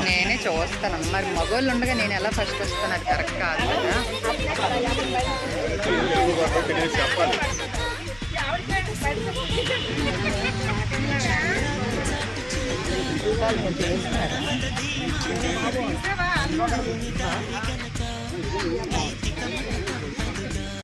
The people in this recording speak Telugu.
నేనే చూస్తాను. మరి మగోళ్ళు ఉండగా నేను ఎలా ఫస్ట్ వస్తాను? అది కరెక్ట్ కాదు కదా. చెప్పాలి. చేస్తున్నారు